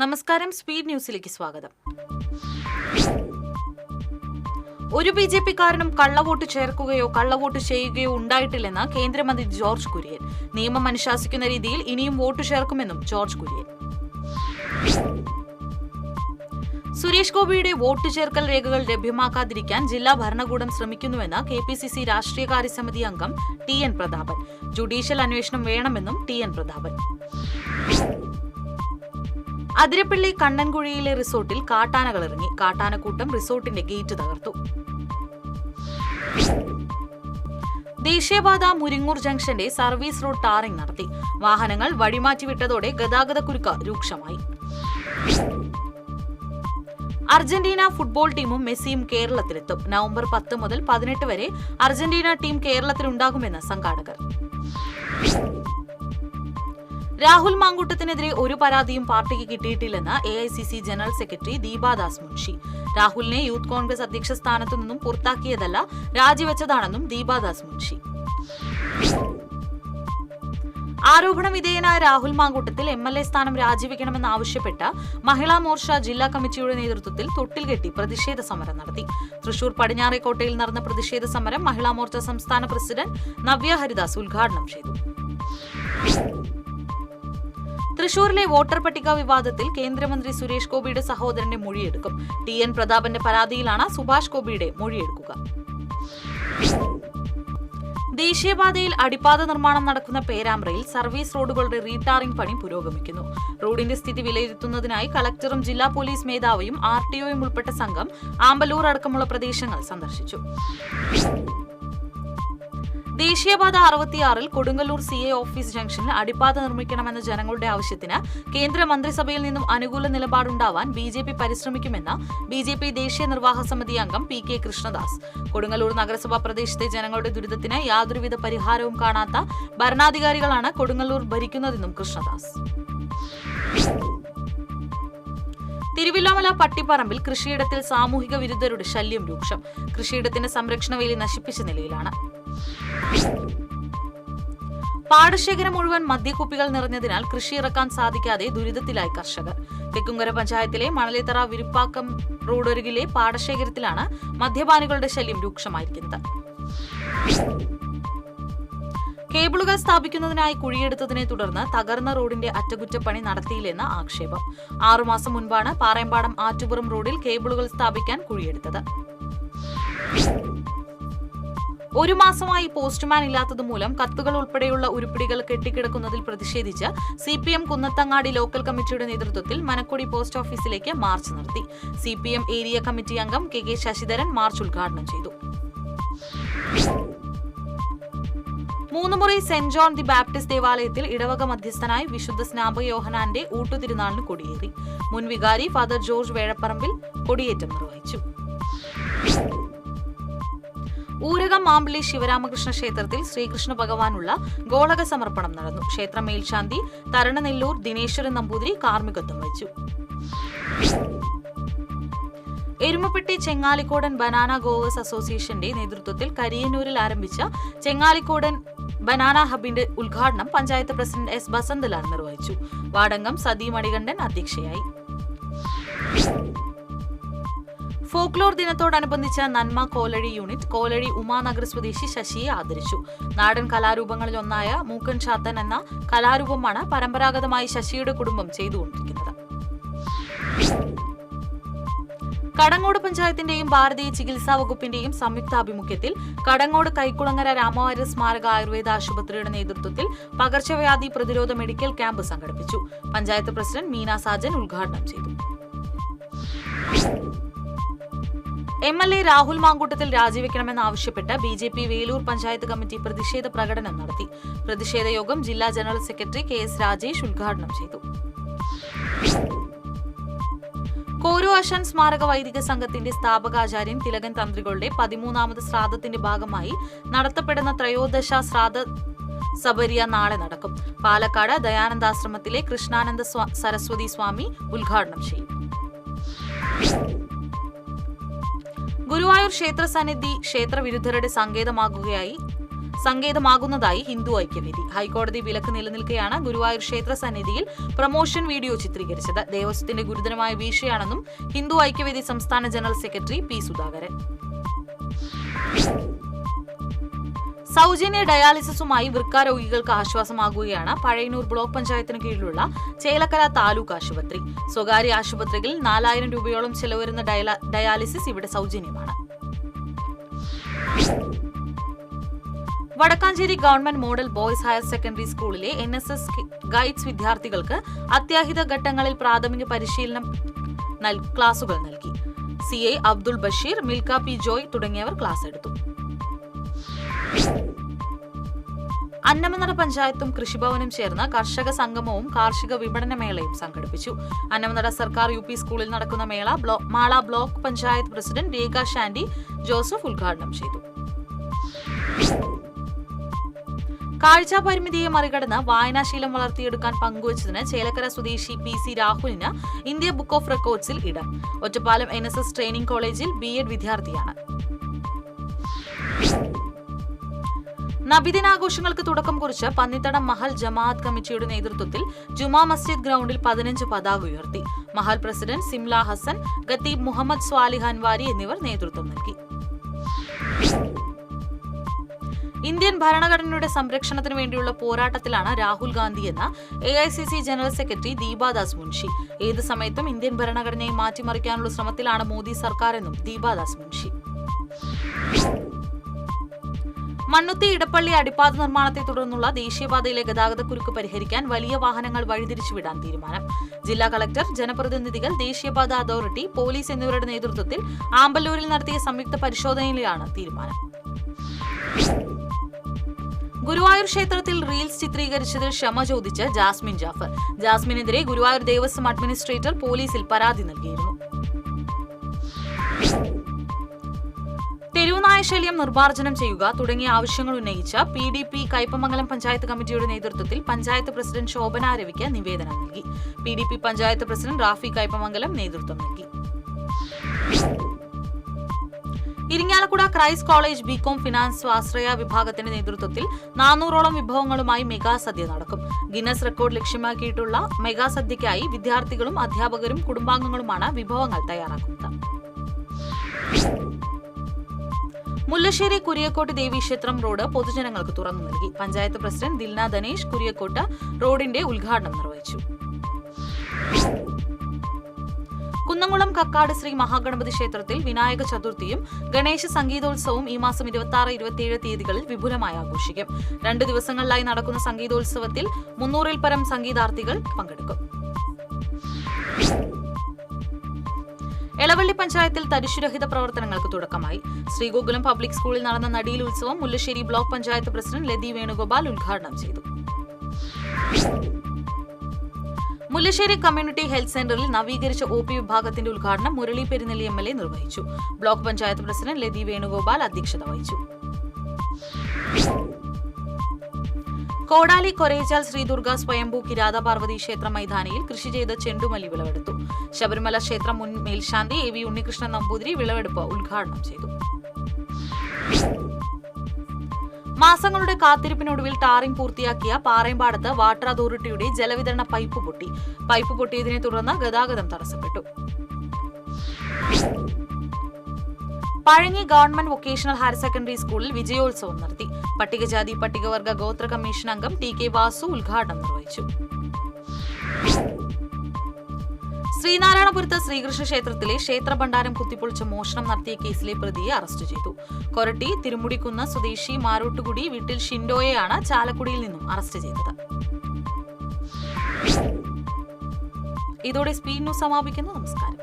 നമസ്കാരം, സ്പീഡ് ന്യൂസിലേക്ക് സ്വാഗതം. ഒരു ബിജെപിക്കാരനും കള്ളവോട്ട് ചേർക്കുകയോ കള്ളവോട്ട് ചെയ്യുകയോ ഉണ്ടായിട്ടില്ലെന്ന് കേന്ദ്രമന്ത്രി ജോർജ് കുര്യൻ. നിയമം അനുശാസിക്കുന്ന രീതിയിൽ ഇനിയും വോട്ട് ചേർക്കുമെന്നും ജോർജ് കുര്യൻ. സുരേഷ് ഗോപിയുടെ വോട്ട് ചേർക്കൽ രേഖകൾ ലഭ്യമാക്കാതിരിക്കാൻ ജില്ലാ ഭരണകൂടം ശ്രമിക്കുന്നുവെന്ന് KPCC രാഷ്ട്രീയകാര്യ സമിതി അംഗം TN പ്രതാപൻ. ജുഡീഷ്യൽ അന്വേഷണം വേണമെന്നും TN പ്രതാപൻ. അതിരപ്പള്ളി കണ്ണൻകുഴിയിലെ റിസോർട്ടിൽ കാട്ടാനകൾ ഇറങ്ങി. കാട്ടാനക്കൂട്ടം റിസോർട്ടിന്റെ ഗേറ്റ് തകർത്തു. ദേശീയപാത മുരിങ്ങൂർ ജംഗ്ഷന്റെ സർവീസ് റോഡ് ടാറിംഗ് നടത്തി. വാഹനങ്ങൾ വഴിമാറ്റിവിട്ടതോടെ ഗതാഗതക്കുരുക്ക് രൂക്ഷമായി. അർജന്റീന ഫുട്ബോൾ ടീമും മെസ്സിയും കേരളത്തിലെത്തും. നവംബർ 10 മുതൽ 18 വരെ അർജന്റീന ടീം കേരളത്തിലുണ്ടാകുമെന്ന് സംഘാടകർ. രാഹുൽ മാങ്കൂട്ടത്തിനെതിരെ ഒരു പരാതിയും പാർട്ടിക്ക് കിട്ടിയിട്ടില്ലെന്ന് AICC general secretary Deepa Das Munshi. രാഹുലിനെ യൂത്ത് കോൺഗ്രസ് അധ്യക്ഷ സ്ഥാനത്തു നിന്നും പുറത്താക്കിയതല്ല, രാജിവെച്ചതാണെന്നും ദീപാദാസ് മുൻഷി. ആരോപണ വിധേയനായ രാഹുൽ മാങ്കൂട്ടത്തിൽ MLA സ്ഥാനം രാജിവെക്കണമെന്നാവശ്യപ്പെട്ട് മഹിളാ മോർച്ച ജില്ലാ കമ്മിറ്റിയുടെ നേതൃത്വത്തിൽ തൊട്ടിൽകെട്ടി പ്രതിഷേധ സമരം നടത്തി. തൃശൂർ പടിഞ്ഞാറേക്കോട്ടയിൽ നടന്ന പ്രതിഷേധ സമരം മഹിളാ മോർച്ച സംസ്ഥാന പ്രസിഡന്റ് നവ്യ ഹരിദാസ് ഉദ്ഘാടനം ചെയ്തു. തൃശൂരിലെ വോട്ടർ പട്ടിക വിവാദത്തിൽ കേന്ദ്രമന്ത്രി സുരേഷ് ഗോപിയുടെ സഹോദരന്റെ മൊഴിയെടുക്കും. TN പ്രതാപന്റെ പരാതിയിലാണ് സുഭാഷ് ഗോപിയുടെ മൊഴിയെടുക്കുക. ദേശീയപാതയിൽ അടിപ്പാത നിർമ്മാണം നടക്കുന്ന പേരാമ്പ്രയിൽ സർവീസ് റോഡുകളുടെ റീടാറിംഗ് പണി പുരോഗമിക്കുന്നു. റോഡിന്റെ സ്ഥിതി വിലയിരുത്തുന്നതിനായി കളക്ടറും ജില്ലാ പോലീസ് മേധാവിയും RTOയും ഉൾപ്പെട്ട സംഘം ആമ്പലൂർ അടക്കമുള്ള പ്രദേശങ്ങൾ സന്ദർശിച്ചു. ദേശീയപാത 66-ൽ കൊടുങ്ങല്ലൂർ CA ഓഫീസ് ജംഗ്ഷനിൽ അടിപ്പാത നിർമ്മിക്കണമെന്ന ജനങ്ങളുടെ ആവശ്യത്തിന് കേന്ദ്ര മന്ത്രിസഭയിൽ നിന്നും അനുകൂല നിലപാടുണ്ടാവാൻ BJP പരിശ്രമിക്കുമെന്ന് BJP ദേശീയ നിർവാഹക സമിതി അംഗം PK കൃഷ്ണദാസ്. കൊടുങ്ങല്ലൂർ നഗരസഭാ പ്രദേശത്തെ ജനങ്ങളുടെ ദുരിതത്തിന് യാതൊരുവിധ പരിഹാരവും കാണാത്ത ഭരണാധികാരികളാണ് കൊടുങ്ങല്ലൂർ ഭരിക്കുന്നതെന്നും കൃഷ്ണദാസ്. തിരുവില്ലാമല പട്ടിപ്പറമ്പിൽ കൃഷിയിടത്തിൽ സാമൂഹിക വിരുദ്ധരുടെ ശല്യം രൂക്ഷം. കൃഷിയിടത്തിന്റെ സംരക്ഷണ വേലി നശിപ്പിച്ച നിലയിലാണ്. പാടശേഖരം മുഴുവൻ മദ്യക്കുപ്പികൾ നിറഞ്ഞതിനാൽ കൃഷി ഇറക്കാൻ സാധിക്കാതെ ദുരിതത്തിലായി കർഷകർ. തെക്കുംകര പഞ്ചായത്തിലെ മണലിത്തറ വിരുപ്പാക്കം റോഡരികിലെ പാടശേഖരത്തിലാണ് മദ്യപാനികളുടെ ശല്യം രൂക്ഷമായിരിക്കുന്നത്. കേബിളുകൾ സ്ഥാപിക്കുന്നതിനായി കുഴിയെടുത്തതിനെ തുടർന്ന് തകർന്ന റോഡിന്റെ അറ്റകുറ്റപ്പണി നടത്തിയില്ലെന്ന് ആക്ഷേപം. 6 മാസം മുൻപാണ് പാറയമ്പാടം ആറ്റുപുറം റോഡിൽ കേബിളുകൾ സ്ഥാപിക്കാൻ കുഴിയെടുത്തത്. 1 മാസമായി പോസ്റ്റ്മാൻ ഇല്ലാത്തതുമൂലം കത്തുകൾ ഉൾപ്പെടെയുള്ള ഉരുപ്പിടികൾ കെട്ടിക്കിടക്കുന്നതിൽ പ്രതിഷേധിച്ച് CPM കുന്നത്തങ്ങാടി ലോക്കൽ കമ്മിറ്റിയുടെ നേതൃത്വത്തിൽ മനക്കൊടി പോസ്റ്റ് ഓഫീസിലേക്ക് മാർച്ച് നടത്തി. CPM ഏരിയ കമ്മിറ്റി അംഗം KK ശശിധരൻ മാർച്ച് ഉദ്ഘാടനം ചെയ്തു. Moonnumuri saint John the Baptist ദേവാലയത്തിൽ ഇടവക മധ്യസ്ഥനായി വിശുദ്ധ സ്നാപക യോഹന്നാന്റെ ഊട്ടുതിരുനാളിന് കൊടിയേറി. മുൻ വികാരി ഫാദർ ജോർജ് വേഴപ്പറമ്പിൽ കൊടിയേറ്റം നിർവഹിച്ചു. ഊരകം മാമ്പിളി ശിവരാമകൃഷ്ണ ക്ഷേത്രത്തിൽ ശ്രീകൃഷ്ണ ഭഗവാനുള്ള ഗോളക സമർപ്പണം നടന്നു. ക്ഷേത്ര മേൽശാന്തി തരണനെല്ലൂർ ദിനേശ്വരൻ നമ്പൂതിരി കാർമ്മികത്വം വഹിച്ചു. എരുമപ്പെട്ടി ചെങ്ങാലിക്കോടൻ ബനാന ഗോവേഴ്സ് അസോസിയേഷന്റെ നേതൃത്വത്തിൽ കരിയന്നൂരിൽ ആരംഭിച്ച ചെങ്ങാലിക്കോടൻ ബനാന ഹബിന്റെ ഉദ്ഘാടനം പഞ്ചായത്ത് പ്രസിഡന്റ് S ബസന്തലാൽ നിർവഹിച്ചു. വാർഡംഗം സതി മണികണ്ഠൻ അധ്യക്ഷയായി. ഫോക്ലോർ ദിനത്തോടനുബന്ധിച്ച് നന്മ കോലഴി യൂണിറ്റ് കോലഴി ഉമാനഗർ സ്വദേശി ശശിയെ ആദരിച്ചു. നാടൻ കലാരൂപങ്ങളിൽ ഒന്നായ മൂക്കൻ ചാത്തൻ എന്ന കലാരൂപമാണ് പരമ്പരാഗതമായി ശശിയുടെ കുടുംബം ചെയ്തുകൊണ്ടിരിക്കുന്നത്. കടങ്ങോട് പഞ്ചായത്തിന്റെയും ഭാരതീയ ചികിത്സാ വകുപ്പിന്റെയും സംയുക്താഭിമുഖ്യത്തിൽ കടങ്ങോട് കൈക്കുളങ്ങര രാമവാര്യർ സ്മാരക ആയുർവേദ ആശുപത്രിയുടെ നേതൃത്വത്തിൽ പകർച്ചവ്യാധി പ്രതിരോധ മെഡിക്കൽ ക്യാമ്പ് സംഘടിപ്പിച്ചു. പഞ്ചായത്ത് പ്രസിഡന്റ് മീന സാജൻ ഉദ്ഘാടനം ചെയ്തു. MLA രാഹുൽ മാങ്കൂട്ടത്തിൽ രാജിവെക്കണമെന്നാവശ്യപ്പെട്ട് BJP വേലൂർ പഞ്ചായത്ത് കമ്മിറ്റി പ്രതിഷേധ പ്രകടനം നടത്തി. പ്രതിഷേധ യോഗം ജില്ലാ ജനറൽ സെക്രട്ടറി KS രാജേഷ് ഉദ്ഘാടനം ചെയ്തു. കോരു ആശാൻ സ്മാരക വൈദിക സംഘത്തിന്റെ സ്ഥാപകാചാര്യൻ തിലകൻ തന്ത്രികളുടെ 13ാമത് ശ്രാദ്ധത്തിന്റെ ഭാഗമായി നടത്തപ്പെടുന്ന ത്രയോദശ ശ്രാദ്ധ സബരിയ നാളെ നടക്കും. പാലക്കാട് ദയാനന്ദാശ്രമത്തിലെ കൃഷ്ണാനന്ദ സരസ്വതി സ്വാമി ഉദ്ഘാടനം ചെയ്യും. ഗുരുവായൂർ ക്ഷേത്ര സന്നിധി ക്ഷേത്രവിരുദ്ധരുടെ സങ്കേതമാകുകയായി സങ്കേതമാകുന്നതായി ഹിന്ദു ഐക്യവേദി. ഹൈക്കോടതി വിലക്ക് നിലനിൽക്കെയാണ് ഗുരുവായൂർ ക്ഷേത്ര സന്നിധിയിൽ പ്രമോഷൻ വീഡിയോ ചിത്രീകരിച്ചത്. ദേവസ്വത്തിന്റെ ഗുരുതരമായ വീഴ്ചയാണെന്നും ഹിന്ദു ഐക്യവേദി സംസ്ഥാന ജനറൽ സെക്രട്ടറി പി സുധാകരൻ. സൗജന്യ ഡയാലിസിസുമായി വൃക്കാരോഗികൾക്ക് ആശ്വാസമാകുകയാണ് പഴയന്നൂർ ബ്ലോക്ക് പഞ്ചായത്തിന് കീഴിലുള്ള ചേലക്കര താലൂക്ക് ആശുപത്രി. സ്വകാര്യ ആശുപത്രികളിൽ 4000 രൂപയോളം ചെലവ് വരുന്ന ഡയാലിസിസ് ഇവിടെ സൗജന്യമാണ്. Vadakkanchery government model boys higher secondary സ്കൂളിലെ NSS ഗൈഡ്സ് വിദ്യാർത്ഥികൾക്ക് അത്യാഹിത ഘട്ടങ്ങളിൽ പ്രാഥമിക പരിശീലനം ക്ലാസുകൾ നൽകി. CI അബ്ദുൾ ബഷീർ, മിൽക്ക പി ജോയ് തുടങ്ങിയവർ ക്ലാസ് എടുത്തു. അന്നമനട പഞ്ചായത്തും കൃഷിഭവനും ചേർന്ന് കർഷക സംഗമവും കാർഷിക വിപണന മേളയും സംഘടിപ്പിച്ചു. അന്നമനട സർക്കാർ UP സ്കൂളിൽ നടക്കുന്ന മേള മാള ബ്ലോക്ക് പഞ്ചായത്ത് പ്രസിഡന്റ് രേഖ ഷാൻഡി ജോസഫ് ഉദ്ഘാടനം ചെയ്തു. കാഴ്ചാ പരിമിതിയെ മറികടന്ന് വായനാശീലം വളർത്തിയെടുക്കാൻ പങ്കുവച്ചതിന് ചേലക്കര സ്വദേശി PC രാഹുലിന് ഇന്ത്യ ബുക്ക് ഓഫ് റെക്കോർഡ്സിൽ ഇടം. ഒറ്റപ്പാലം NSS ട്രെയിനിംഗ് കോളേജിൽ B.Ed വിദ്യാർത്ഥിയാണ്. നബിദിനാഘോഷങ്ങൾക്ക് തുടക്കം കുറിച്ച് പന്നിത്തടം മഹൽ ജമാഅത്ത് കമ്മിറ്റിയുടെ നേതൃത്വത്തിൽ ജുമാ മസ്ജിദ് ഗ്രൗണ്ടിൽ 15 പതാക ഉയർത്തി. മഹൽ പ്രസിഡന്റ് സിംല ഹസൻ, ഖത്തീബ് മുഹമ്മദ് സ്വാലിഹ് അൻവാരി എന്നിവർ നേതൃത്വം നൽകി. ഇന്ത്യൻ ഭരണഘടനയുടെ സംരക്ഷണത്തിനു വേണ്ടിയുള്ള പോരാട്ടത്തിലാണ് രാഹുൽ ഗാന്ധിയെന്ന് AICC general secretary Deepa Dasmunshi. ഏത് സമയത്തും ഇന്ത്യൻ ഭരണഘടനയെ മാറ്റിമറിക്കാനുള്ള ശ്രമത്തിലാണ് മോദി സർക്കാർ എന്നും ദീപാദാസ് മുൻഷി. മണ്ണുത്തി ഇടപ്പള്ളി അടിപ്പാത നിർമ്മാണത്തെ തുടർന്നുള്ള ദേശീയപാതയിലെ ഗതാഗതക്കുരുക്ക് പരിഹരിക്കാൻ വലിയ വാഹനങ്ങൾ വഴിതിരിച്ചുവിടാൻ തീരുമാനം. ജില്ലാ കളക്ടർ, ജനപ്രതിനിധികൾ, ദേശീയപാത അതോറിറ്റി, പോലീസ് എന്നിവരുടെ നേതൃത്വത്തിൽ ആമ്പല്ലൂരിൽ നടത്തിയ സംയുക്ത പരിശോധനയിലാണ് തീരുമാനം. ഗുരുവായൂർ ക്ഷേത്രത്തിൽ റീൽസ് ചിത്രീകരിച്ചതിൽ ക്ഷമ ചോദിച്ച് ജാസ്മിൻ ജാഫർ. ജാസ്മിനെതിരെ ഗുരുവായൂർ ദേവസ്വം അഡ്മിനിസ്ട്രേറ്റർ പോലീസിൽ പരാതി നൽകിയിരുന്നു. തെരുവുനായ ശല്യം നിർമ്മാർജ്ജനം ചെയ്യുക തുടങ്ങിയ ആവശ്യങ്ങൾ ഉന്നയിച്ച PDP കയ്പമംഗലം പഞ്ചായത്ത് കമ്മിറ്റിയുടെ നേതൃത്വത്തിൽ പഞ്ചായത്ത് പ്രസിഡന്റ് ശോഭന രവിക്ക് നിവേദനം നൽകി. PDP പഞ്ചായത്ത് പ്രസിഡന്റ് റാഫി കയ്പമംഗലം നേതൃത്വം നൽകി. Irinjalakuda Christ college BCom finance സ്വാശ്രയ വിഭാഗത്തിന്റെ നേതൃത്വത്തിൽ 400ഓളം വിഭവങ്ങളുമായി മെഗാ സദ്യ നടക്കും. ഗിന്നസ് റെക്കോർഡ് ലക്ഷ്യമാക്കിയിട്ടുള്ള മെഗാ സദ്യയ്ക്കായി വിദ്യാർത്ഥികളും അധ്യാപകരും കുടുംബാംഗങ്ങളുമാണ് വിഭവങ്ങൾ തയ്യാറാക്കുന്നത്. മുല്ലശ്ശേരി കുരിയക്കോട്ട് ദേവീക്ഷേത്രം റോഡ് പൊതുജനങ്ങൾക്ക് തുറന്നു നൽകി. പഞ്ചായത്ത് പ്രസിഡന്റ് ദിൽന ധനേഷ് കുരിയക്കോട്ട് റോഡിന്റെ ഉദ്ഘാടനം നിർവഹിച്ചു. കുന്നംകുളം കക്കാട് ശ്രീ മഹാഗണപതി ക്ഷേത്രത്തിൽ വിനായക ചതുർത്ഥിയും ഗണേശ സംഗീതോത്സവവും ഈ മാസം 26, 27 തീയതികളിൽ വിപുലമായി ആഘോഷിക്കും. 2 ദിവസങ്ങളിലായി നടക്കുന്ന സംഗീതോത്സവത്തിൽ 300-ൽ പരം സംഗീതാർത്ഥികൾ പങ്കെടുക്കും. എളവള്ളി പഞ്ചായത്തിൽ തരിശുരഹിത പ്രവർത്തനങ്ങൾക്ക് തുടക്കമായി. ശ്രീഗോകുലം പബ്ലിക് സ്കൂളിൽ നടന്ന നടീൽ ഉത്സവം മുല്ലശ്ശേരി ബ്ലോക്ക് പഞ്ചായത്ത് പ്രസിഡന്റ് ലതി വേണുഗോപാൽ ഉദ്ഘാടനം ചെയ്തു. മുല്ലശ്ശേരി കമ്മ്യൂണിറ്റി ഹെൽത്ത് സെന്ററിൽ നവീകരിച്ച OP വിഭാഗത്തിന്റെ ഉദ്ഘാടനം മുരളി പെരുന്നെല്ലി MLA നിർവഹിച്ചു. ബ്ലോക്ക് പഞ്ചായത്ത് പ്രസിഡന്റ് ലതി വേണുഗോപാൽ അധ്യക്ഷത വഹിച്ചു. കോടാലി കൊരേച്ചാൽ ശ്രീ ദുർഗ സ്വയംഭൂ കിരാത പാർവതി ക്ഷേത്ര മൈതാനിയിൽ കൃഷി ചെയ്ത ചെണ്ടുമല്ലി വിളവെടുത്തു. ശബരിമല ക്ഷേത്ര മുൻ മേൽശാന്തി AV ഉണ്ണികൃഷ്ണൻ നമ്പൂതിരി വിളവെടുപ്പ് ഉദ്ഘാടനം ചെയ്തു. മാസങ്ങളുടെ കാത്തിരിപ്പിനൊടുവിൽ ടാറിംഗ് പൂർത്തിയാക്കിയ പാറേമ്പാടത്ത് വാട്ടർ അതോറിറ്റിയുടെ ജലവിതരണ പൈപ്പ് പൊട്ടി. പൈപ്പ് പൊട്ടിയതിനെ തുടർന്ന് ഗതാഗതം തടസ്സപ്പെട്ടു. Pazhanji government vocational higher secondary സ്കൂളിൽ വിജയോത്സവം നടത്തി. പട്ടികജാതി പട്ടികവർഗ ഗോത്ര കമ്മീഷൻ അംഗം TK വാസു ഉദ്ഘാടനം നിർവഹിച്ചു. ശ്രീനാരായണപുരത്ത് ശ്രീകൃഷ്ണ ക്ഷേത്രത്തിലെ ക്ഷേത്രഭണ്ഡാരം കുത്തിപ്പൊളിച്ച് മോഷണം നടത്തിയ കേസിലെ പ്രതിയെ അറസ്റ്റ് ചെയ്തു. കൊരട്ടി തിരുമുടിക്കുന്ന് സ്വദേശി മാരോട്ടുകുടി വീട്ടിൽ ഷിൻഡോയെയാണ് ചാലക്കുടിയിൽ നിന്നും അറസ്റ്റ് ചെയ്തത്. ഇതോടെ സ്പീഡ് ന്യൂസ് സമാപിക്കുന്നു. നമസ്കാരം.